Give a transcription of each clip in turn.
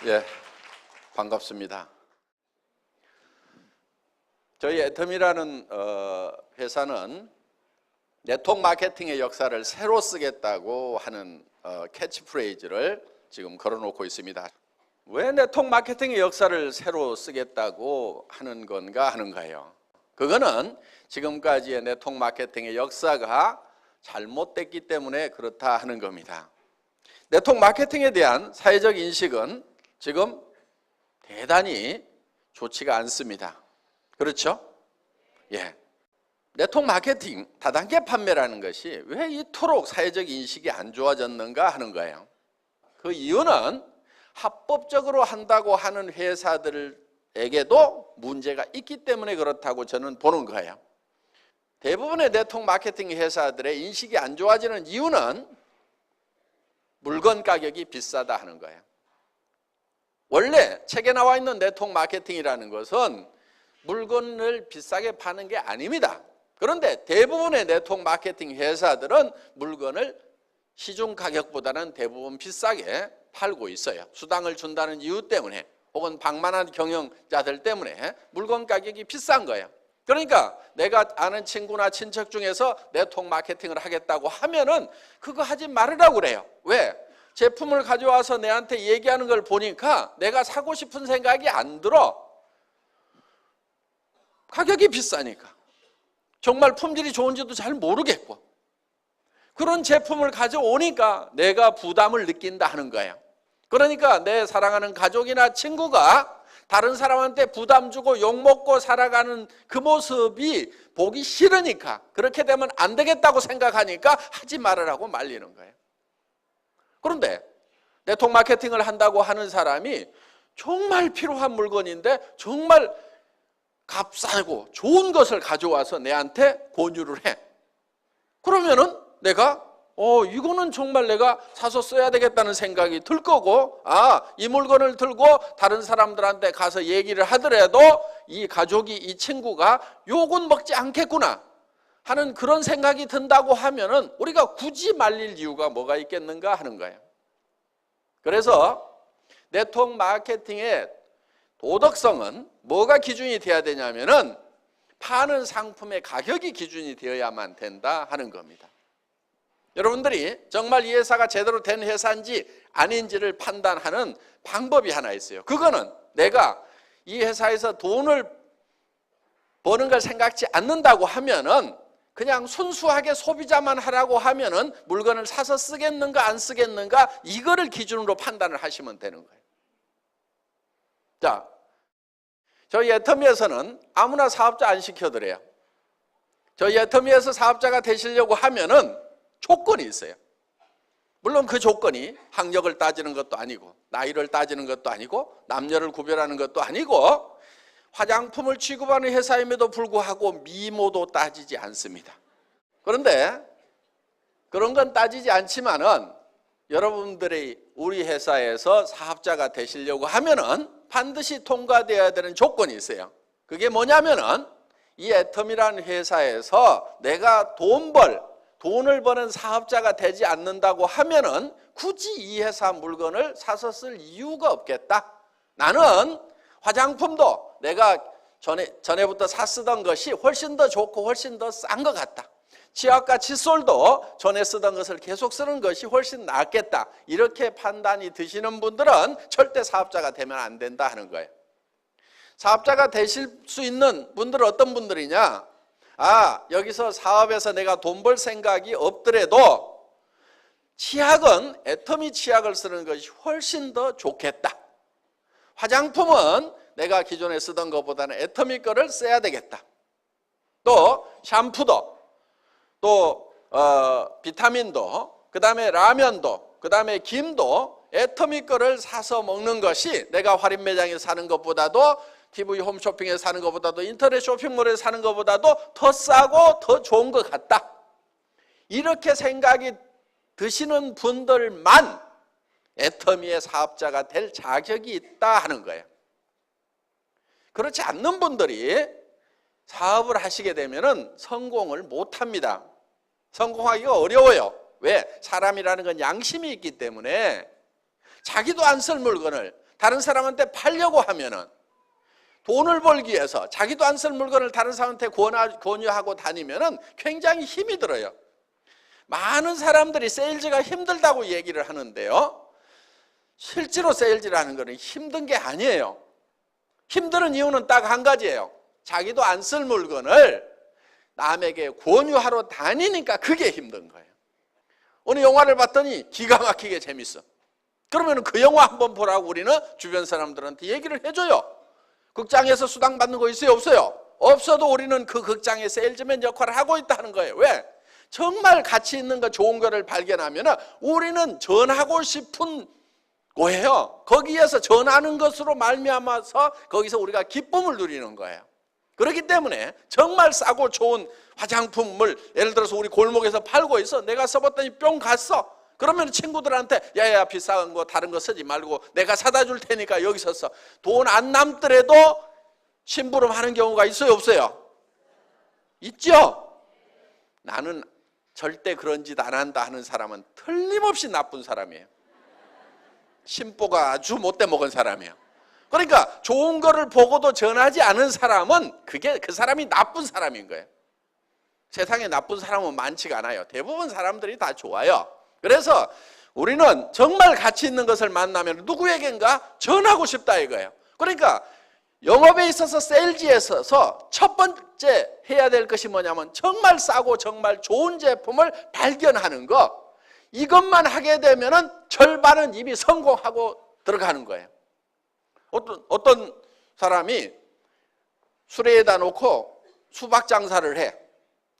예, 반갑습니다. 저희 애텀이라는 회사는 네트워크 마케팅의 역사를 새로 쓰겠다고 하는 캐치프레이즈를 지금 걸어놓고 있습니다. 왜 네트워크 마케팅의 역사를 새로 쓰겠다고 하는 건가 하는 거예요. 그거는 지금까지의 네트워크 마케팅의 역사가 잘못됐기 때문에 그렇다 하는 겁니다. 네트워크 마케팅에 대한 사회적 인식은 지금 대단히 좋지가 않습니다. 그렇죠? 예. 네트워크 마케팅, 다단계 판매라는 것이 왜 이토록 사회적 인식이 안 좋아졌는가 하는 거예요. 그 이유는 합법적으로 한다고 하는 회사들에게도 문제가 있기 때문에 그렇다고 저는 보는 거예요. 대부분의 네트워크 마케팅 회사들의 인식이 안 좋아지는 이유는 물건 가격이 비싸다 하는 거예요. 원래 책에 나와 있는 네트워크 마케팅이라는 것은 물건을 비싸게 파는 게 아닙니다. 그런데 대부분의 네트워크 마케팅 회사들은 물건을 시중 가격보다는 대부분 비싸게 팔고 있어요. 수당을 준다는 이유 때문에 혹은 방만한 경영자들 때문에 물건 가격이 비싼 거예요. 그러니까 내가 아는 친구나 친척 중에서 네트워크 마케팅을 하겠다고 하면은 그거 하지 말으라고 그래요. 왜? 제품을 가져와서 내한테 얘기하는 걸 보니까 내가 사고 싶은 생각이 안 들어. 가격이 비싸니까. 정말 품질이 좋은지도 잘 모르겠고. 그런 제품을 가져오니까 내가 부담을 느낀다 하는 거예요. 그러니까 내 사랑하는 가족이나 친구가 다른 사람한테 부담 주고 욕먹고 살아가는 그 모습이 보기 싫으니까, 그렇게 되면 안 되겠다고 생각하니까 하지 말으라고 말리는 거예요. 그런데 네트워크 마케팅을 한다고 하는 사람이 정말 필요한 물건인데 정말 값싸고 좋은 것을 가져와서 내한테 권유를 해. 그러면은 내가 이거는 정말 내가 사서 써야 되겠다는 생각이 들 거고, 이 물건을 들고 다른 사람들한테 가서 얘기를 하더라도 이 가족이, 이 친구가 욕은 먹지 않겠구나 하는 그런 생각이 든다고 하면은 우리가 굳이 말릴 이유가 뭐가 있겠는가 하는 거예요. 그래서 네트워크 마케팅의 도덕성은 뭐가 기준이 되어야 되냐면은 파는 상품의 가격이 기준이 되어야만 된다 하는 겁니다. 여러분들이 정말 이 회사가 제대로 된 회사인지 아닌지를 판단하는 방법이 하나 있어요. 그거는 내가 이 회사에서 돈을 버는 걸 생각지 않는다고 하면은 그냥 순수하게 소비자만 하라고 하면은 물건을 사서 쓰겠는가 안 쓰겠는가 이거를 기준으로 판단을 하시면 되는 거예요. 자, 저희 애터미에서는 아무나 사업자 안 시켜드려요. 저희 애터미에서 사업자가 되시려고 하면은 조건이 있어요. 물론 그 조건이 학력을 따지는 것도 아니고 나이를 따지는 것도 아니고 남녀를 구별하는 것도 아니고 화장품을 취급하는 회사임에도 불구하고 미모도 따지지 않습니다. 그런데 그런 건 따지지 않지만은 여러분들이 우리 회사에서 사업자가 되시려고 하면은 반드시 통과되어야 되는 조건이 있어요. 그게 뭐냐면은 이 애텀이라는 회사에서 내가 돈을 버는 사업자가 되지 않는다고 하면은 굳이 이 회사 물건을 사서 쓸 이유가 없겠다. 나는 화장품도 내가 전에부터 쓰던 것이 훨씬 더 좋고 훨씬 더 싼 것 같다. 치약과 칫솔도 전에 쓰던 것을 계속 쓰는 것이 훨씬 낫겠다. 이렇게 판단이 드시는 분들은 절대 사업자가 되면 안 된다 하는 거예요. 사업자가 되실 수 있는 분들은 어떤 분들이냐? 여기서 사업에서 내가 돈 벌 생각이 없더라도 치약은 애터미 치약을 쓰는 것이 훨씬 더 좋겠다. 화장품은 내가 기존에 쓰던 것보다는 애터미 거를 써야 되겠다. 또 샴푸도, 또 비타민도, 그 다음에 라면도, 그 다음에 김도 애터미 거를 사서 먹는 것이 내가 할인 매장에서 사는 것보다도, TV 홈쇼핑에서 사는 것보다도, 인터넷 쇼핑몰에서 사는 것보다도 더 싸고 더 좋은 것 같다. 이렇게 생각이 드시는 분들만 애터미의 사업자가 될 자격이 있다 하는 거예요. 그렇지 않는 분들이 사업을 하시게 되면은 성공을 못 합니다. 성공하기가 어려워요. 왜? 사람이라는 건 양심이 있기 때문에 자기도 안 쓸 물건을 다른 사람한테 팔려고 하면은 돈을 벌기 위해서 자기도 안 쓸 물건을 다른 사람한테 권유하고 다니면은 굉장히 힘이 들어요. 많은 사람들이 세일즈가 힘들다고 얘기를 하는데요, 실제로 세일즈라는 것은 힘든 게 아니에요. 힘든 이유는 딱 한 가지예요. 자기도 안 쓸 물건을 남에게 권유하러 다니니까 그게 힘든 거예요. 어느 영화를 봤더니 기가 막히게 재밌어. 그러면 그 영화 한번 보라고 우리는 주변 사람들한테 얘기를 해줘요. 극장에서 수당 받는 거 있어요, 없어요? 없어도 우리는 그 극장의 세일즈맨 역할을 하고 있다는 거예요. 왜? 정말 가치 있는 거, 좋은 거를 발견하면 우리는 전하고 싶은 거예요. 거기에서 전하는 것으로 말미암아서 거기서 우리가 기쁨을 누리는 거예요. 그렇기 때문에 정말 싸고 좋은 화장품을 예를 들어서 우리 골목에서 팔고 있어. 내가 써봤더니 뿅 갔어. 그러면 친구들한테 야야 비싼 거 다른 거 쓰지 말고 내가 사다 줄 테니까 여기서 써. 돈 안 남더라도 심부름하는 경우가 있어요, 없어요? 있죠? 나는 절대 그런 짓 안 한다 하는 사람은 틀림없이 나쁜 사람이에요. 심보가 아주 못돼 먹은 사람이에요. 그러니까 좋은 거를 보고도 전하지 않은 사람은 그 사람이 나쁜 사람인 거예요. 세상에 나쁜 사람은 많지가 않아요. 대부분 사람들이 다 좋아요. 그래서 우리는 정말 가치 있는 것을 만나면 누구에겐가 전하고 싶다 이거예요. 그러니까 영업에 있어서 세일즈에 있어서 첫 번째 해야 될 것이 뭐냐면 정말 싸고 정말 좋은 제품을 발견하는 거. 이것만 하게 되면은 절반은 이미 성공하고 들어가는 거예요. 어떤 사람이 수레에다 놓고 수박 장사를 해.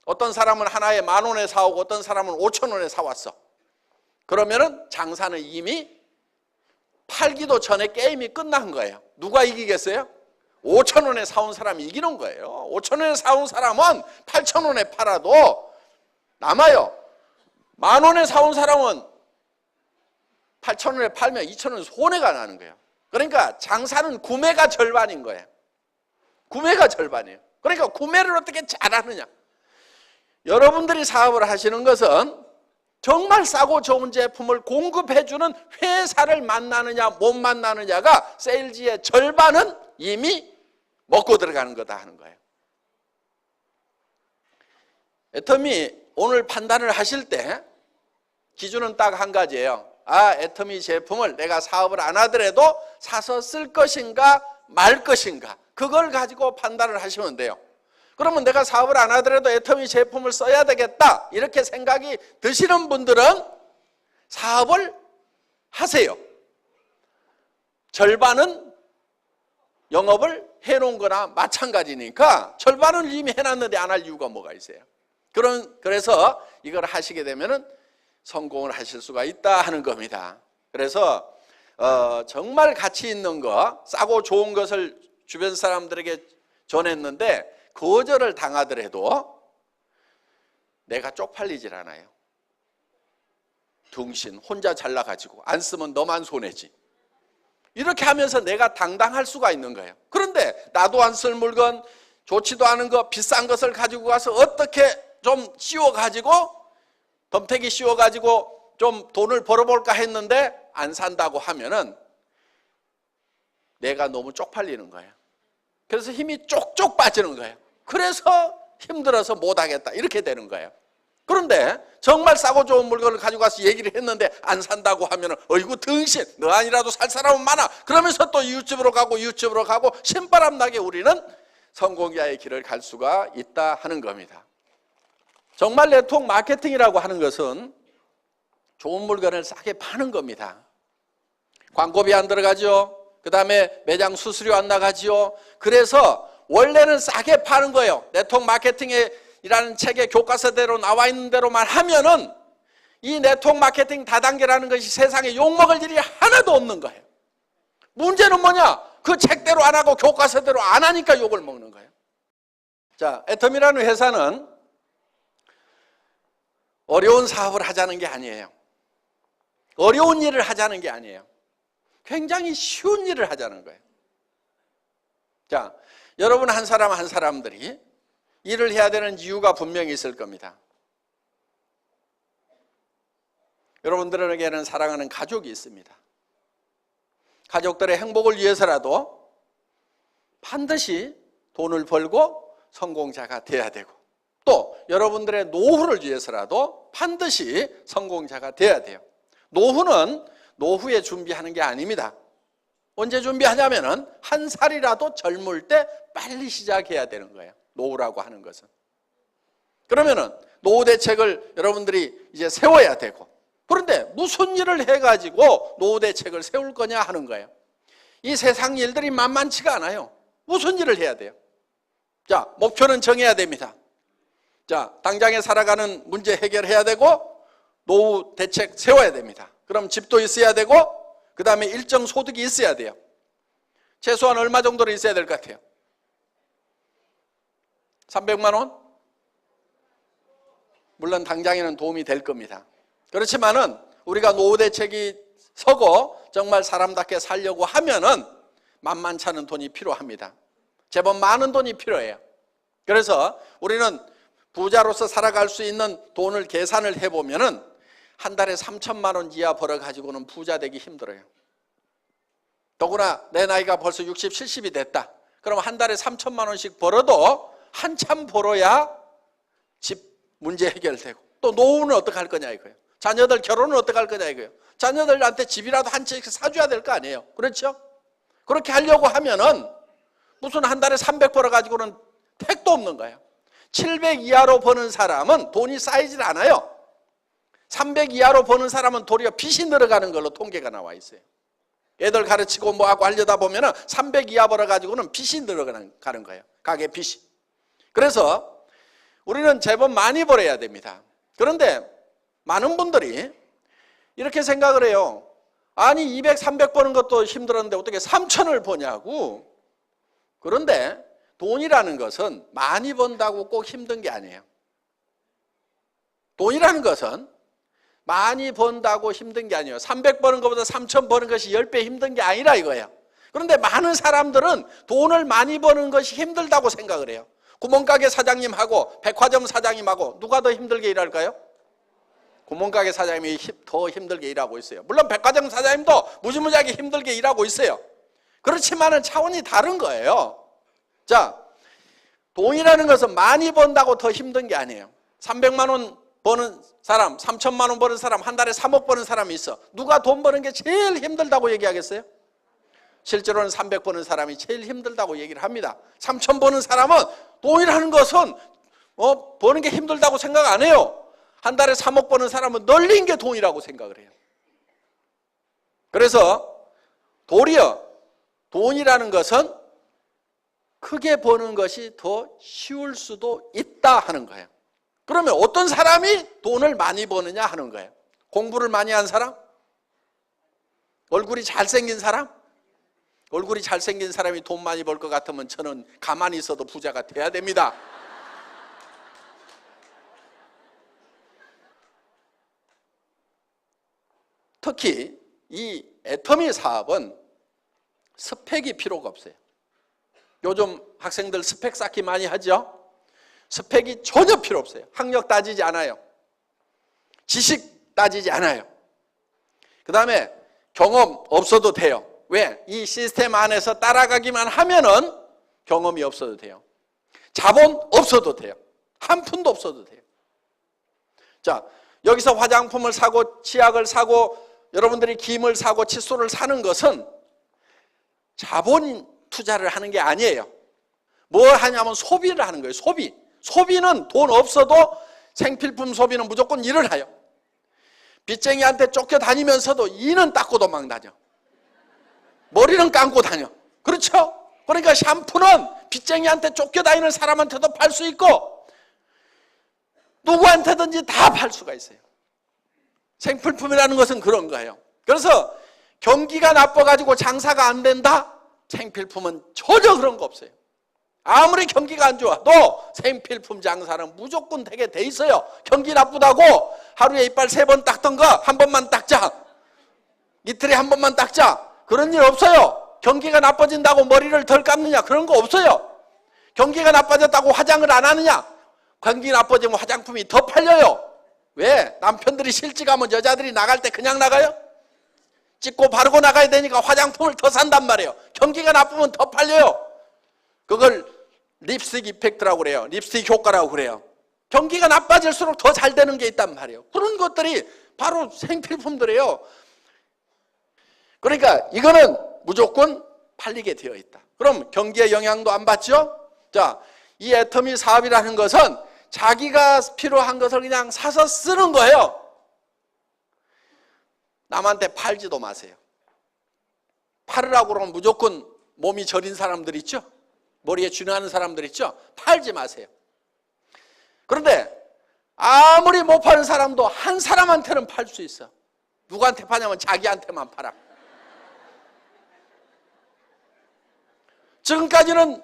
어떤 사람은 하나에 10,000원에 사오고 어떤 사람은 5,000원에 사왔어. 그러면은 장사는 이미 팔기도 전에 게임이 끝난 거예요. 누가 이기겠어요? 5,000원에 사온 사람이 이기는 거예요. 5,000원에 사온 사람은 8,000원에 팔아도 남아요. 10,000원에 사온 사람은 8,000원에 팔면 2,000원 손해가 나는 거예요. 그러니까 장사는 구매가 절반인 거예요. 구매가 절반이에요. 그러니까 구매를 어떻게 잘하느냐. 여러분들이 사업을 하시는 것은 정말 싸고 좋은 제품을 공급해주는 회사를 만나느냐 못 만나느냐가 세일즈의 절반은 이미 먹고 들어가는 거다 하는 거예요. 애터미 오늘 판단을 하실 때 기준은 딱 한 가지예요. 애터미 제품을 내가 사업을 안 하더라도 사서 쓸 것인가 말 것인가, 그걸 가지고 판단을 하시면 돼요. 그러면 내가 사업을 안 하더라도 애터미 제품을 써야 되겠다 이렇게 생각이 드시는 분들은 사업을 하세요. 절반은 영업을 해놓은 거나 마찬가지니까 절반은 이미 해놨는데 안 할 이유가 뭐가 있어요. 그래서 이걸 하시게 되면은 성공을 하실 수가 있다 하는 겁니다. 그래서 정말 가치 있는 거, 싸고 좋은 것을 주변 사람들에게 전했는데 거절을 당하더라도 내가 쪽팔리질 않아요. 둥신 혼자 잘나가지고 안 쓰면 너만 손해지. 이렇게 하면서 내가 당당할 수가 있는 거예요. 그런데 나도 안 쓸 물건, 좋지도 않은 거, 비싼 것을 가지고 가서 어떻게 좀 씌워가지고 덤태기 씌워가지고 좀 돈을 벌어볼까 했는데 안 산다고 하면은 내가 너무 쪽팔리는 거예요. 그래서 힘이 쪽쪽 빠지는 거예요. 그래서 힘들어서 못하겠다 이렇게 되는 거예요. 그런데 정말 싸고 좋은 물건을 가지고 가서 얘기를 했는데 안 산다고 하면은 어이구 등신, 너 아니라도 살 사람은 많아. 그러면서 또 이웃집으로 가고 신바람 나게 우리는 성공자의 길을 갈 수가 있다 하는 겁니다. 정말 네트워크 마케팅이라고 하는 것은 좋은 물건을 싸게 파는 겁니다. 광고비 안 들어가죠. 그 다음에 매장 수수료 안 나가죠. 그래서 원래는 싸게 파는 거예요. 네트워크 마케팅이라는 책의 교과서대로 나와 있는 대로만 하면은 이 네트워크 마케팅 다단계라는 것이 세상에 욕먹을 일이 하나도 없는 거예요. 문제는 뭐냐? 그 책대로 안 하고 교과서대로 안 하니까 욕을 먹는 거예요. 자, 애텀이라는 회사는 어려운 사업을 하자는 게 아니에요. 어려운 일을 하자는 게 아니에요. 굉장히 쉬운 일을 하자는 거예요. 자, 여러분 한 사람 한 사람들이 일을 해야 되는 이유가 분명히 있을 겁니다. 여러분들에게는 사랑하는 가족이 있습니다. 가족들의 행복을 위해서라도 반드시 돈을 벌고 성공자가 돼야 되고, 또 여러분들의 노후를 위해서라도 반드시 성공자가 돼야 돼요. 노후는 노후에 준비하는 게 아닙니다. 언제 준비하냐면은 한 살이라도 젊을 때 빨리 시작해야 되는 거예요. 노후라고 하는 것은. 그러면은 노후 대책을 여러분들이 이제 세워야 되고, 그런데 무슨 일을 해가지고 노후 대책을 세울 거냐 하는 거예요. 이 세상 일들이 만만치가 않아요. 무슨 일을 해야 돼요? 자, 목표는 정해야 됩니다. 자, 당장에 살아가는 문제 해결해야 되고, 노후 대책 세워야 됩니다. 그럼 집도 있어야 되고, 그 다음에 일정 소득이 있어야 돼요. 최소한 얼마 정도는 있어야 될 것 같아요? 300만 원? 물론 당장에는 도움이 될 겁니다. 그렇지만은 우리가 노후 대책이 서고 정말 사람답게 살려고 하면은 만만치 않은 돈이 필요합니다. 제법 많은 돈이 필요해요. 그래서 우리는 부자로서 살아갈 수 있는 돈을 계산을 해보면은 한 달에 3천만 원 이하 벌어가지고는 부자 되기 힘들어요. 더구나 내 나이가 벌써 60, 70이 됐다. 그럼 한 달에 3천만 원씩 벌어도 한참 벌어야 집 문제 해결되고, 또 노후는 어떻게 할 거냐 이거예요. 자녀들 결혼은 어떻게 할 거냐 이거예요. 자녀들한테 집이라도 한 채씩 사줘야 될 거 아니에요. 그렇죠? 그렇게 하려고 하면은 무슨 한 달에 300 벌어가지고는 택도 없는 거예요. 700 이하로 버는 사람은 돈이 쌓이질 않아요. 300 이하로 버는 사람은 도리어 빚이 늘어가는 걸로 통계가 나와 있어요. 애들 가르치고 뭐하고 하려다 보면은 300 이하 벌어가지고는 빚이 늘어가는 거예요. 가계 빚이. 그래서 우리는 제법 많이 벌어야 됩니다. 그런데 많은 분들이 이렇게 생각을 해요. 아니 200, 300 버는 것도 힘들었는데 어떻게 3천을 버냐고. 그런데 돈이라는 것은 많이 번다고 꼭 힘든 게 아니에요. 돈이라는 것은 많이 번다고 힘든 게 아니에요. 300 버는 것보다 3천 버는 것이 10배 힘든 게 아니라 이거예요. 그런데 많은 사람들은 돈을 많이 버는 것이 힘들다고 생각을 해요. 구멍가게 사장님하고 백화점 사장님하고 누가 더 힘들게 일할까요? 구멍가게 사장님이 더 힘들게 일하고 있어요. 물론 백화점 사장님도 무지무지하게 힘들게 일하고 있어요. 그렇지만은 차원이 다른 거예요. 자, 돈이라는 것은 많이 번다고 더 힘든 게 아니에요. 300만 원 버는 사람, 3천만 원 버는 사람, 한 달에 3억 버는 사람이 있어. 누가 돈 버는 게 제일 힘들다고 얘기하겠어요? 실제로는 300 버는 사람이 제일 힘들다고 얘기를 합니다. 3천 버는 사람은 돈이라는 것은 버는 게 힘들다고 생각 안 해요. 한 달에 3억 버는 사람은 널린 게 돈이라고 생각을 해요. 그래서 도리어 돈이라는 것은 크게 버는 것이 더 쉬울 수도 있다 하는 거예요. 그러면 어떤 사람이 돈을 많이 버느냐 하는 거예요. 공부를 많이 한 사람? 얼굴이 잘생긴 사람? 얼굴이 잘생긴 사람이 돈 많이 벌 것 같으면 저는 가만히 있어도 부자가 돼야 됩니다. 특히 이 애터미 사업은 스펙이 필요가 없어요. 요즘 학생들 스펙 쌓기 많이 하죠? 스펙이 전혀 필요 없어요. 학력 따지지 않아요. 지식 따지지 않아요. 그 다음에 경험 없어도 돼요. 왜? 이 시스템 안에서 따라가기만 하면은 경험이 없어도 돼요. 자본 없어도 돼요. 한 푼도 없어도 돼요. 자, 여기서 화장품을 사고 치약을 사고 여러분들이 김을 사고 칫솔을 사는 것은 자본 투자를 하는 게 아니에요. 뭘 하냐면 소비를 하는 거예요. 소비. 소비는 돈 없어도 생필품 소비는 무조건 일어나요. 빚쟁이한테 쫓겨다니면서도 이는 닦고 도망다녀. 머리는 감고 다녀. 그렇죠? 그러니까 샴푸는 빚쟁이한테 쫓겨다니는 사람한테도 팔 수 있고 누구한테든지 다 팔 수가 있어요. 생필품이라는 것은 그런 거예요. 그래서 경기가 나빠가지고 장사가 안 된다? 생필품은 전혀 그런 거 없어요. 아무리 경기가 안 좋아도 생필품 장사는 무조건 되게 돼 있어요. 경기 나쁘다고 하루에 이빨 3번 닦던 거 한 번만 닦자. 이틀에 한 번만 닦자. 그런 일 없어요. 경기가 나빠진다고 머리를 덜 감느냐? 그런 거 없어요. 경기가 나빠졌다고 화장을 안 하느냐? 경기 나빠지면 화장품이 더 팔려요. 왜? 남편들이 실직하면 여자들이 나갈 때 그냥 나가요? 찍고 바르고 나가야 되니까 화장품을 더 산단 말이에요. 경기가 나쁘면 더 팔려요. 그걸 립스틱 이펙트라고 그래요. 립스틱 효과라고 그래요. 경기가 나빠질수록 더 잘 되는 게 있단 말이에요. 그런 것들이 바로 생필품들이에요. 그러니까 이거는 무조건 팔리게 되어 있다. 그럼 경기에 영향도 안 받죠? 자, 이 애터미 사업이라는 것은 자기가 필요한 것을 그냥 사서 쓰는 거예요. 남한테 팔지도 마세요. 팔으라고 그러면 무조건 몸이 저린 사람들 있죠? 머리에 쥐나는 사람들 있죠? 팔지 마세요. 그런데 아무리 못 파는 사람도 한 사람한테는 팔 수 있어. 누구한테 파냐면 자기한테만 팔아. 지금까지는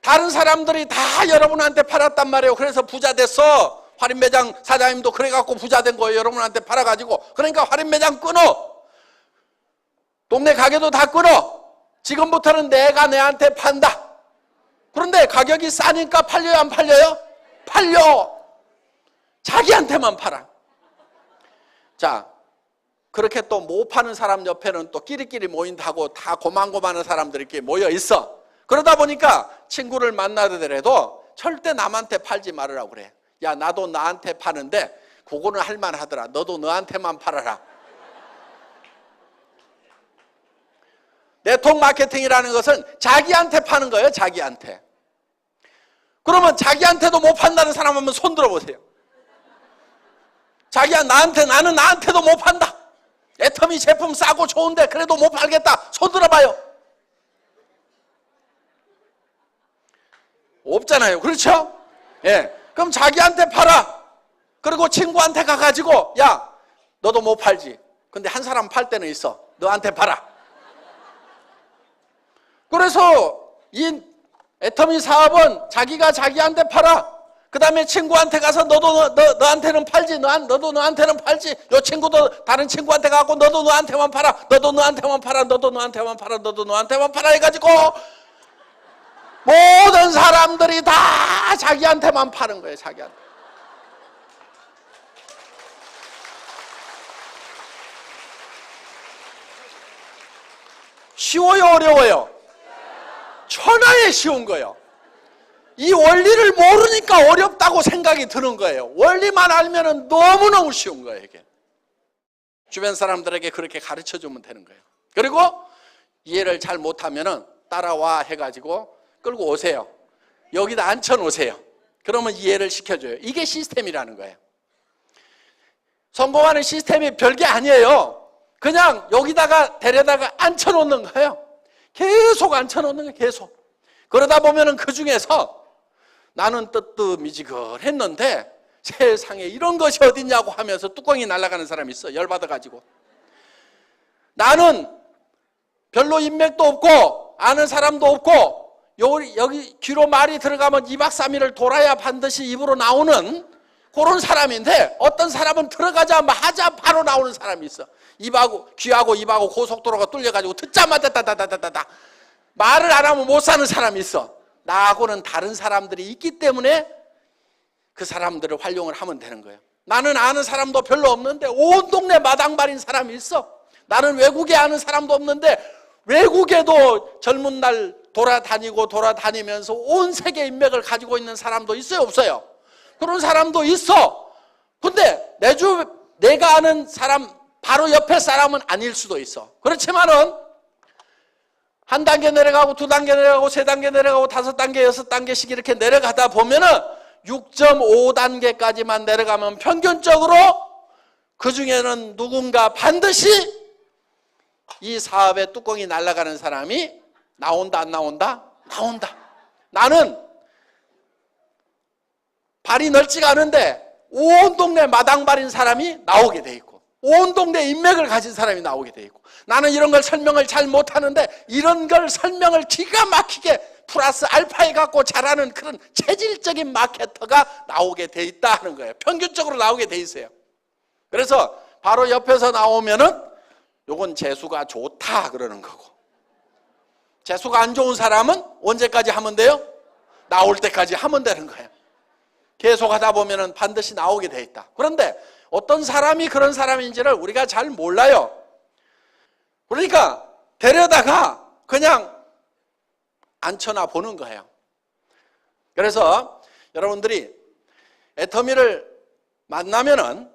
다른 사람들이 다 여러분한테 팔았단 말이에요. 그래서 부자 됐어. 할인매장 사장님도 그래갖고 부자 된 거예요. 여러분한테 팔아가지고. 그러니까 할인매장 끊어. 동네 가게도 다 끊어. 지금부터는 내가 내한테 판다. 그런데 가격이 싸니까 팔려요, 안 팔려요? 팔려. 자기한테만 팔아. 자, 그렇게 또 못 파는 사람 옆에는 또 끼리끼리 모인다고 다 고만고만한 사람들이 이렇게 모여 있어. 그러다 보니까 친구를 만나더라도 절대 남한테 팔지 말으라고 그래. 야, 나도 나한테 파는데 그거는 할만하더라. 너도 너한테만 팔아라. 네트워크 마케팅이라는 것은 자기한테 파는 거예요. 자기한테. 그러면 자기한테도 못 판다는 사람 한번 손 들어보세요. 자기야, 나는 나한테도 못 판다. 애터미 제품 싸고 좋은데 그래도 못 팔겠다. 손 들어봐요. 없잖아요. 그렇죠? 예. 그럼 자기한테 팔아. 그리고 친구한테 가가지고, 야, 너도 못 팔지. 근데 한 사람 팔 때는 있어. 너한테 팔아. 그래서 이 애터미 사업은 자기가 자기한테 팔아. 그 다음에 친구한테 가서 너한테는 팔지. 너도 너한테는 팔지. 요 친구도 다른 친구한테 가고 너도 너한테만 팔아. 너도 너한테만 팔아. 너도 너한테만 팔아. 너도 너한테만 팔아 해가지고 모든 사람들이 다 자기한테만 파는 거예요. 자기한테. 쉬워요, 어려워요? 천하에 쉬운 거예요. 이 원리를 모르니까 어렵다고 생각이 드는 거예요. 원리만 알면 너무너무 쉬운 거예요, 이게. 주변 사람들에게 그렇게 가르쳐 주면 되는 거예요. 그리고 이해를 잘 못하면 따라와 해가지고 끌고 오세요. 여기다 앉혀놓으세요. 그러면 이해를 시켜줘요. 이게 시스템이라는 거예요. 성공하는 시스템이 별게 아니에요. 그냥 여기다가 데려다가 앉혀놓는 거예요. 계속 앉혀놓는 거예요. 계속. 그러다 보면은 그 중에서 나는 뜨뜻미지근했는데 세상에 이런 것이 어딨냐고 하면서 뚜껑이 날아가는 사람이 있어. 열받아가지고. 나는 별로 인맥도 없고 아는 사람도 없고 여기 귀로 말이 들어가면 2박 3일을 돌아야 반드시 입으로 나오는 그런 사람인데 어떤 사람은 들어가자마자 바로 나오는 사람이 있어. 귀하고 입하고 고속도로가 뚫려가지고 듣자마자 다다다다다 말을 안 하면 못 사는 사람이 있어. 나하고는 다른 사람들이 있기 때문에 그 사람들을 활용을 하면 되는 거예요. 나는 아는 사람도 별로 없는데 온 동네 마당발인 사람이 있어. 나는 외국에 아는 사람도 없는데 외국에도 젊은 날 돌아다니면서 온 세계 인맥을 가지고 있는 사람도 있어요, 없어요? 그런 사람도 있어. 근데 내가 아는 사람 바로 옆에 사람은 아닐 수도 있어. 그렇지만은 한 단계 내려가고 두 단계 내려가고 세 단계 내려가고 다섯 단계 여섯 단계씩 이렇게 내려가다 보면은 6.5단계까지만 내려가면 평균적으로 그 중에는 누군가 반드시 이 사업의 뚜껑이 날아가는 사람이 나온다, 안 나온다? 나온다. 나는 발이 넓지가 않은데 온 동네 마당발인 사람이 나오게 돼 있고 온 동네 인맥을 가진 사람이 나오게 돼 있고 나는 이런 걸 설명을 잘 못하는데 이런 걸 설명을 기가 막히게 플러스 알파에 갖고 잘하는 그런 체질적인 마케터가 나오게 돼 있다 하는 거예요. 평균적으로 나오게 돼 있어요. 그래서 바로 옆에서 나오면은 요건 재수가 좋다 그러는 거고 재수가 안 좋은 사람은 언제까지 하면 돼요? 나올 때까지 하면 되는 거예요. 계속 하다 보면은 반드시 나오게 돼 있다. 그런데 어떤 사람이 그런 사람인지를 우리가 잘 몰라요. 그러니까 데려다가 그냥 앉혀놔 보는 거예요. 그래서 여러분들이 애터미를 만나면은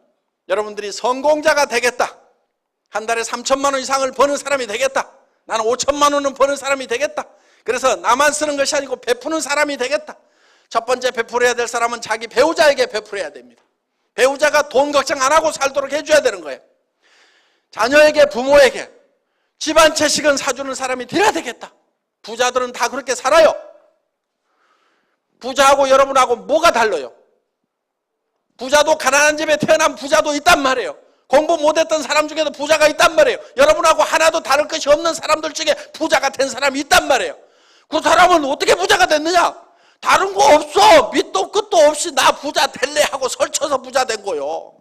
여러분들이 성공자가 되겠다. 한 달에 3천만 원 이상을 버는 사람이 되겠다. 나는 5천만 원은 버는 사람이 되겠다. 그래서 나만 쓰는 것이 아니고 베푸는 사람이 되겠다. 첫 번째 베풀어야 될 사람은 자기 배우자에게 베풀어야 됩니다. 배우자가 돈 걱정 안 하고 살도록 해줘야 되는 거예요. 자녀에게, 부모에게 집안 채식은 사주는 사람이 돼야 되겠다. 부자들은 다 그렇게 살아요. 부자하고 여러분하고 뭐가 달라요? 부자도 가난한 집에 태어난 부자도 있단 말이에요. 공부 못했던 사람 중에도 부자가 있단 말이에요. 여러분하고 하나도 다를 것이 없는 사람들 중에 부자가 된 사람이 있단 말이에요. 그 사람은 어떻게 부자가 됐느냐? 다른 거 없어. 밑도 끝도 없이 나 부자 될래 하고 설쳐서 부자 된 거요.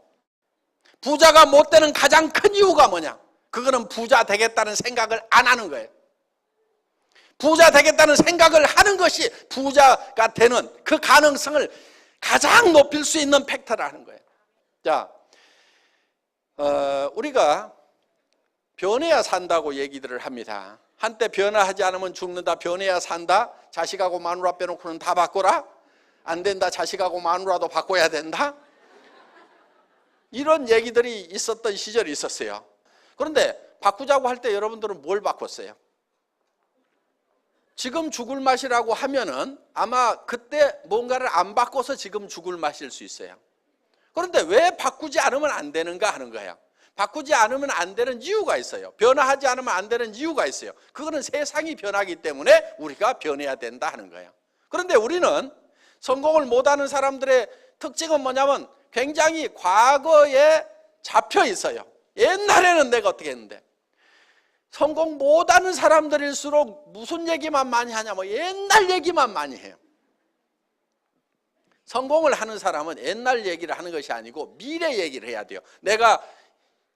부자가 못 되는 가장 큰 이유가 뭐냐? 그거는 부자 되겠다는 생각을 안 하는 거예요. 부자 되겠다는 생각을 하는 것이 부자가 되는 그 가능성을 가장 높일 수 있는 팩터라는 거예요. 자, 우리가 변해야 산다고 얘기들을 합니다. 한때 변화하지 않으면 죽는다, 변해야 산다, 자식하고 마누라 빼놓고는 다 바꿔라, 안 된다, 자식하고 마누라도 바꿔야 된다, 이런 얘기들이 있었던 시절이 있었어요. 그런데 바꾸자고 할 때 여러분들은 뭘 바꿨어요? 지금 죽을 맛이라고 하면은 아마 그때 뭔가를 안 바꿔서 지금 죽을 맛일 수 있어요. 그런데 왜 바꾸지 않으면 안 되는가 하는 거예요. 바꾸지 않으면 안 되는 이유가 있어요. 변화하지 않으면 안 되는 이유가 있어요. 그거는 세상이 변하기 때문에 우리가 변해야 된다 하는 거예요. 그런데 우리는 성공을 못하는 사람들의 특징은 뭐냐면 굉장히 과거에 잡혀 있어요. 옛날에는 내가 어떻게 했는데, 성공 못하는 사람들일수록 무슨 얘기만 많이 하냐면 옛날 얘기만 많이 해요. 성공을 하는 사람은 옛날 얘기를 하는 것이 아니고 미래 얘기를 해야 돼요. 내가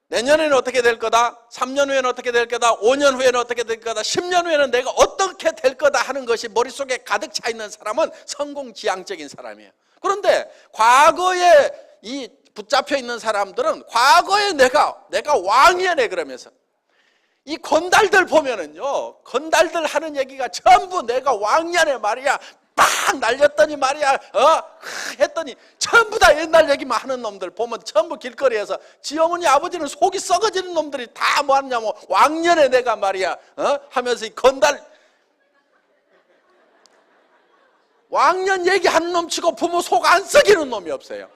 내년에는 어떻게 될 거다, 3년 후에는 어떻게 될 거다, 5년 후에는 어떻게 될 거다, 10년 후에는 내가 어떻게 될 거다 하는 것이 머릿속에 가득 차 있는 사람은 성공지향적인 사람이에요. 그런데 과거에 이 붙잡혀 있는 사람들은 과거에 내가 왕이야네 그러면서 이 건달들 보면은요, 건달들 하는 얘기가 전부 내가 왕년에 말이야 막 날렸더니 말이야 했더니 전부 다 옛날 얘기만 하는 놈들 보면 전부 길거리에서 지 어머니 아버지는 속이 썩어지는 놈들이 다 뭐하냐면 왕년에 내가 말이야 하면서 이 건달 왕년 얘기하는 놈 치고 부모 속 안 썩이는 놈이 없어요.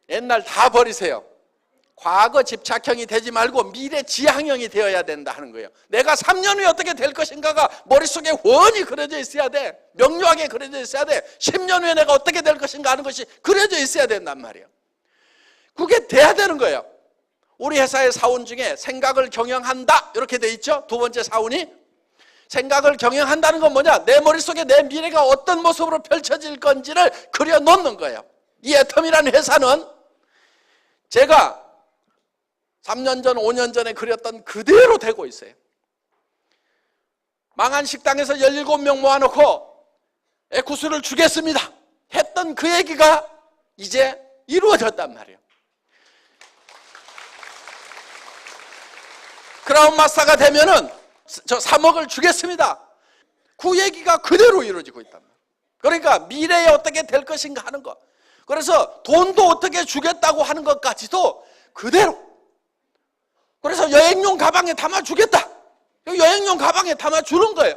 옛날 다 버리세요. 과거 집착형이 되지 말고 미래 지향형이 되어야 된다 하는 거예요. 내가 3년 후에 어떻게 될 것인가가 머릿속에 훤히 그려져 있어야 돼. 명료하게 그려져 있어야 돼. 10년 후에 내가 어떻게 될 것인가 하는 것이 그려져 있어야 된단 말이에요. 그게 돼야 되는 거예요. 우리 회사의 사원 중에 생각을 경영한다 이렇게 돼 있죠. 두 번째 사원이 생각을 경영한다는 건 뭐냐? 내 머릿속에 내 미래가 어떤 모습으로 펼쳐질 건지를 그려놓는 거예요. 이 애텀이라는 회사는 제가 3년 전, 5년 전에 그렸던 그대로 되고 있어요. 망한 식당에서 17명 모아놓고 에쿠스를 주겠습니다 했던 그 얘기가 이제 이루어졌단 말이에요. 크라운 마스터가 되면은 저 3억을 주겠습니다. 그 얘기가 그대로 이루어지고 있단 말이에요. 그러니까 미래에 어떻게 될 것인가 하는 것. 그래서 돈도 어떻게 주겠다고 하는 것까지도 그대로. 그래서 여행용 가방에 담아주겠다. 여행용 가방에 담아주는 거예요.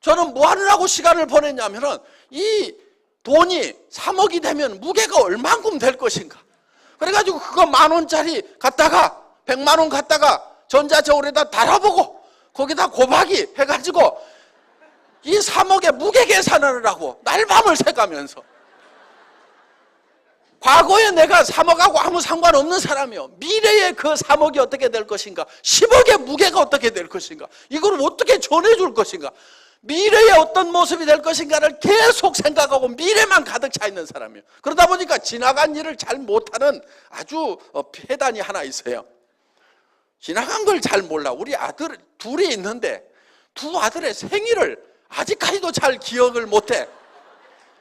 저는 뭐 하느라고 시간을 보냈냐면은 이 돈이 3억이 되면 무게가 얼만큼 될 것인가. 그래가지고 그거 10,000원짜리 갖다가 100만 원 갖다가 전자저울에다 달아보고 거기다 곱하기 해가지고 이 3억의 무게 계산을 하고 날밤을 새가면서 과거에 내가 3억하고 아무 상관없는 사람이요. 미래에 그 3억이 어떻게 될 것인가, 10억의 무게가 어떻게 될 것인가, 이걸 어떻게 전해줄 것인가, 미래에 어떤 모습이 될 것인가를 계속 생각하고 미래만 가득 차 있는 사람이에요. 그러다 보니까 지나간 일을 잘 못하는 아주 폐단이 하나 있어요. 지나간 걸 잘 몰라. 우리 아들 둘이 있는데 두 아들의 생일을 아직까지도 잘 기억을 못해.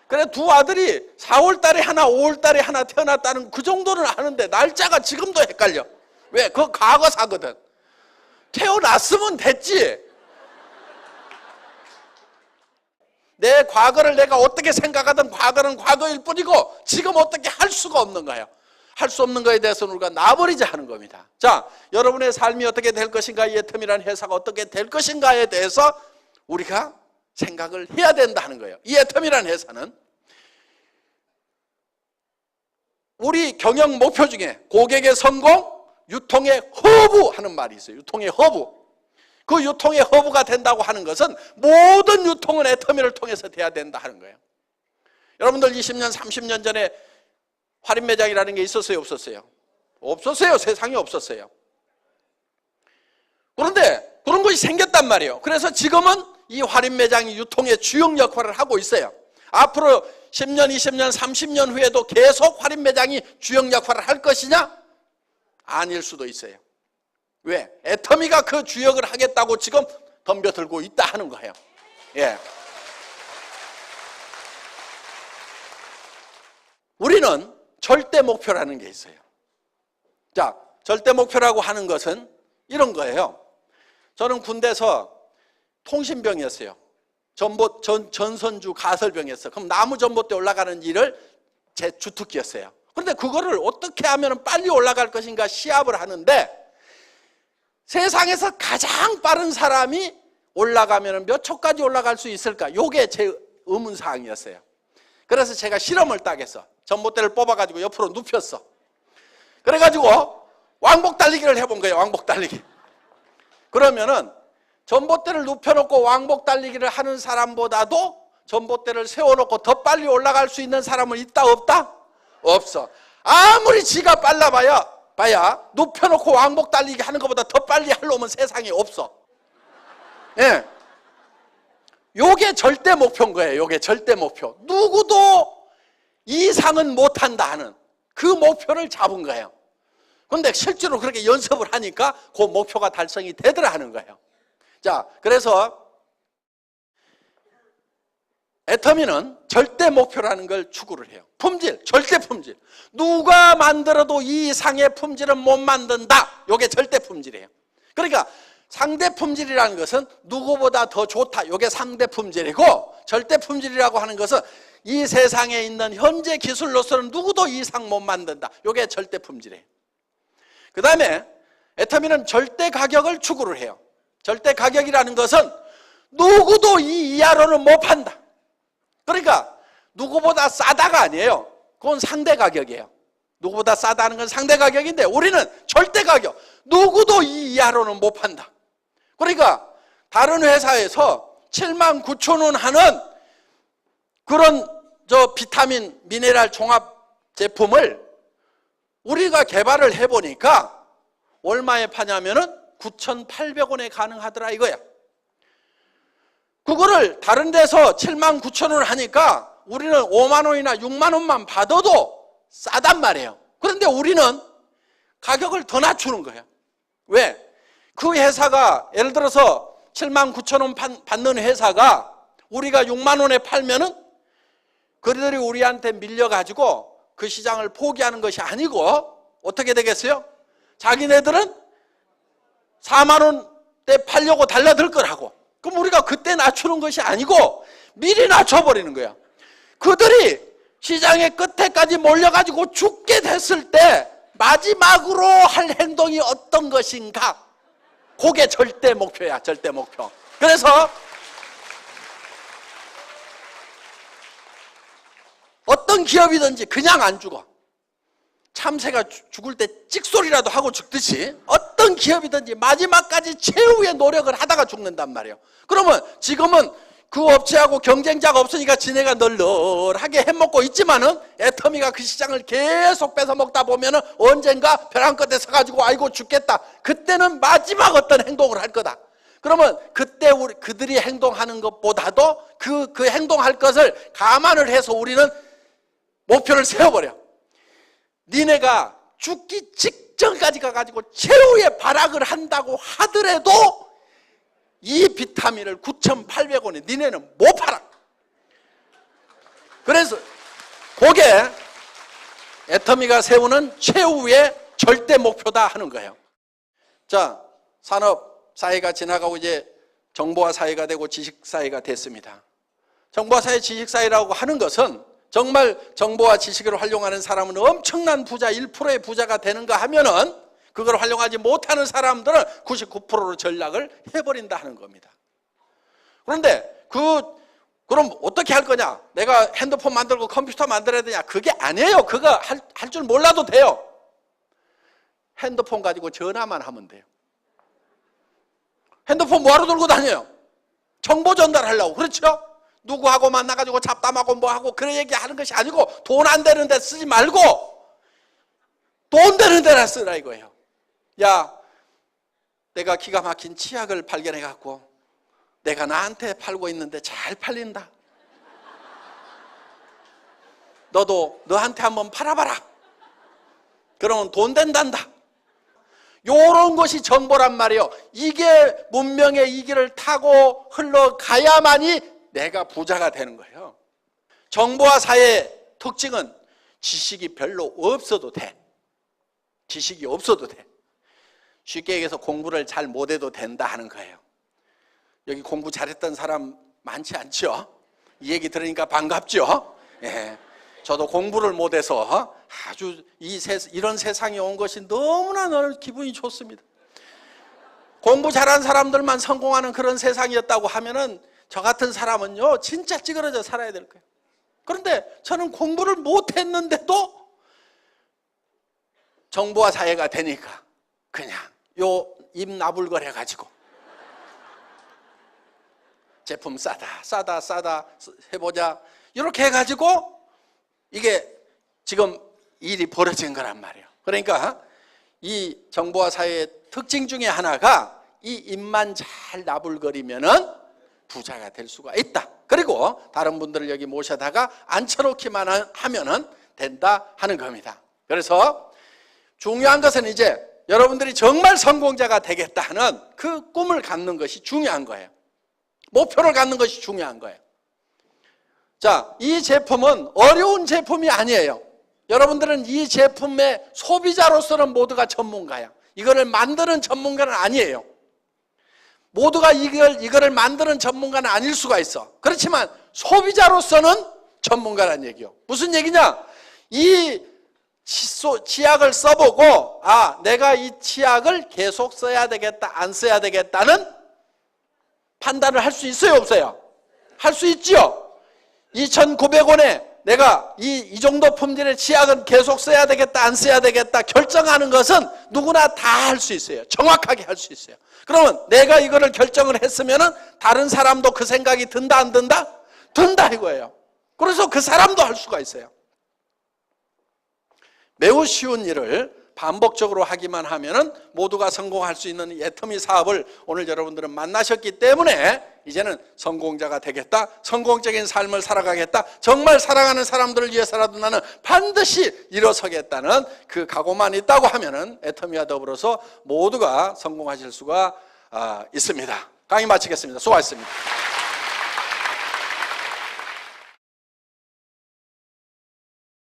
그래 두 아들이 4월 달에 하나 5월 달에 하나 태어났다는 그 정도는 아는데 날짜가 지금도 헷갈려. 왜? 그거 과거사거든. 태어났으면 됐지. 내 과거를 내가 어떻게 생각하든 과거는 과거일 뿐이고 지금 어떻게 할 수가 없는 거예요. 할 수 없는 거에 대해서는 우리가 놔버리자 하는 겁니다. 자, 여러분의 삶이 어떻게 될 것인가, 이 애텀이라는 회사가 어떻게 될 것인가에 대해서 우리가 생각을 해야 된다는 거예요. 이 애텀이라는 회사는 우리 경영 목표 중에 고객의 성공, 유통의 허브 하는 말이 있어요. 유통의 허브. 그 유통의 허브가 된다고 하는 것은 모든 유통은 애터미를 통해서 돼야 된다 하는 거예요. 여러분들 20년, 30년 전에 할인 매장이라는 게 있었어요, 없었어요? 없었어요. 세상에 없었어요. 그런데 그런 것이 생겼단 말이에요. 그래서 지금은 이 할인 매장이 유통의 주역 역할을 하고 있어요. 앞으로 10년, 20년, 30년 후에도 계속 할인 매장이 주역 역할을 할 것이냐? 아닐 수도 있어요. 왜? 애터미가 그 주역을 하겠다고 지금 덤벼들고 있다 하는 거예요. 예. 우리는 절대 목표라는 게 있어요. 자, 절대 목표라고 하는 것은 이런 거예요. 저는 군대에서 통신병이었어요. 전선주 가설병이었어요. 그럼 나무 전봇대 올라가는 일을 제 주특기였어요. 그런데 그거를 어떻게 하면 빨리 올라갈 것인가 시합을 하는데 세상에서 가장 빠른 사람이 올라가면 몇 초까지 올라갈 수 있을까? 이게 제 의문사항이었어요. 그래서 제가 실험을 딱 했어. 전봇대를 뽑아가지고 옆으로 눕혔어. 그래가지고 왕복 달리기를 해본 거예요. 왕복 달리기. 그러면은 전봇대를 눕혀놓고 왕복 달리기를 하는 사람보다도 전봇대를 세워놓고 더 빨리 올라갈 수 있는 사람은 있다 없다? 없어. 아무리 지가 빨라봐야 눕혀놓고 왕복 달리기 하는 것보다 더 빨리 할 놈은 세상에 없어. 예. 요게 절대 목표인 거예요. 요게 절대 목표. 누구도 이상은 못한다 하는 그 목표를 잡은 거예요. 그런데 실제로 그렇게 연습을 하니까 그 목표가 달성이 되더라 하는 거예요. 자, 그래서 애터미는 절대 목표라는 걸 추구를 해요. 품질, 절대 품질. 누가 만들어도 이 이상의 품질은 못 만든다. 이게 절대 품질이에요. 그러니까 상대 품질이라는 것은 누구보다 더 좋다. 이게 상대 품질이고, 절대 품질이라고 하는 것은 이 세상에 있는 현재 기술로서는 누구도 이상 못 만든다. 이게 절대 품질이에요. 그 다음에 애터미는 절대 가격을 추구를 해요. 절대 가격이라는 것은 누구도 이 이하로는 못 판다. 그러니까 누구보다 싸다가 아니에요. 그건 상대 가격이에요. 누구보다 싸다는 건 상대 가격인데 우리는 절대 가격. 누구도 이 이하로는 못 판다. 그러니까 다른 회사에서 79,000원 하는 그런 비타민, 미네랄 종합 제품을 우리가 개발을 해보니까 얼마에 파냐면은 9,800원에 가능하더라 이거야. 그거를 다른 데서 79,000원 하니까 우리는 5만 원이나 6만 원만 받아도 싸단 말이에요. 그런데 우리는 가격을 더 낮추는 거예요. 왜? 그 회사가 예를 들어서 79,000원 받는 회사가 우리가 6만 원에 팔면은 그들이 우리한테 밀려가지고 그 시장을 포기하는 것이 아니고 어떻게 되겠어요? 자기네들은 4만 원대 팔려고 달라들 거라고. 그럼 우리가 그때 낮추는 것이 아니고 미리 낮춰버리는 거야. 그들이 시장의 끝에까지 몰려가지고 죽게 됐을 때 마지막으로 할 행동이 어떤 것인가? 그게 절대 목표야, 절대 목표. 그래서 어떤 기업이든지 그냥 안 죽어. 참새가 죽을 때 찍소리라도 하고 죽듯이 어떤 기업이든지 마지막까지 최후의 노력을 하다가 죽는단 말이에요. 그러면 지금은 그 업체하고 경쟁자가 없으니까 지네가 널널하게 해먹고 있지만은 애터미가 그 시장을 계속 뺏어 먹다 보면은 언젠가 벼랑 끝에 서가지고 아이고 죽겠다. 그때는 마지막 어떤 행동을 할 거다. 그러면 그때 그들이 행동하는 것보다도 그 행동할 것을 감안을 해서 우리는 목표를 세워버려. 니네가 죽기 직전까지 가가지고 최후의 발악을 한다고 하더라도 이 비타민을 9,800원에 니네는 못 팔아. 그래서 그게 애터미가 세우는 최후의 절대 목표다 하는 거예요. 자, 산업 사회가 지나가고 이제 정보화 사회가 되고 지식 사회가 됐습니다. 정보화 사회, 지식 사회라고 하는 것은 정말 정보와 지식을 활용하는 사람은 엄청난 부자, 1%의 부자가 되는가 하면은 그걸 활용하지 못하는 사람들은 99%로 전락을 해버린다 하는 겁니다. 그런데 그럼 어떻게 할 거냐? 내가 핸드폰 만들고 컴퓨터 만들어야 되냐? 그게 아니에요. 그거 할 줄 몰라도 돼요. 핸드폰 가지고 전화만 하면 돼요. 핸드폰 뭐하러 들고 다녀요? 정보 전달하려고. 그렇죠? 누구하고 만나가지고 잡담하고 뭐하고 그런 얘기하는 것이 아니고 돈 안 되는 데 쓰지 말고 돈 되는 데나 쓰라 이거예요. 야, 내가 기가 막힌 치약을 발견해갖고 내가 나한테 팔고 있는데 잘 팔린다. 너도 너한테 한번 팔아봐라. 그러면 돈 된단다. 요런 것이 정보란 말이에요. 이게 문명의 이 길을 타고 흘러가야만이 내가 부자가 되는 거예요. 정보화 사회의 특징은 지식이 별로 없어도 돼. 지식이 없어도 돼. 쉽게 얘기해서 공부를 잘 못해도 된다 하는 거예요. 여기 공부 잘했던 사람 많지 않죠? 이 얘기 들으니까 반갑죠? 예. 저도 공부를 못해서 아주 이런 세상에 온 것이 너무나 기분이 좋습니다. 공부 잘한 사람들만 성공하는 그런 세상이었다고 하면은 저 같은 사람은요 진짜 찌그러져 살아야 될 거예요. 그런데 저는 공부를 못했는데도 정보화 사회가 되니까 그냥 요 입 나불거려 가지고 제품 싸다 해보자 이렇게 해가지고 이게 지금 일이 벌어진 거란 말이에요. 그러니까 이 정보화 사회의 특징 중에 하나가 이 입만 잘 나불거리면은 부자가 될 수가 있다. 그리고 다른 분들을 여기 모셔다가 앉혀놓기만 하면은 된다 하는 겁니다. 그래서 중요한 것은 이제 여러분들이 정말 성공자가 되겠다 하는 그 꿈을 갖는 것이 중요한 거예요. 목표를 갖는 것이 중요한 거예요. 자, 이 제품은 어려운 제품이 아니에요. 여러분들은 이 제품의 소비자로서는 모두가 전문가야. 이거를 만드는 전문가는 아니에요. 모두가 이거를 만드는 전문가는 아닐 수가 있어. 그렇지만 소비자로서는 전문가라는 얘기요. 무슨 얘기냐? 이 치약을 써보고 내가 이 치약을 계속 써야 되겠다, 안 써야 되겠다는 판단을 할 수 있어요, 없어요? 할 수 있죠. 2,900원에 내가 이 정도 품질의 치약은 계속 써야 되겠다, 안 써야 되겠다 결정하는 것은 누구나 다 할 수 있어요. 정확하게 할 수 있어요. 그러면 내가 이거를 결정을 했으면은 다른 사람도 그 생각이 든다, 안 든다? 든다 이거예요. 그래서 그 사람도 할 수가 있어요. 매우 쉬운 일을 반복적으로 하기만 하면은 모두가 성공할 수 있는 애터미 사업을 오늘 여러분들은 만나셨기 때문에 이제는 성공자가 되겠다, 성공적인 삶을 살아가겠다, 정말 사랑하는 사람들을 위해서라도 나는 반드시 일어서겠다는 그 각오만 있다고 하면은 애터미와 더불어서 모두가 성공하실 수가 있습니다. 강의 마치겠습니다. 수고하셨습니다.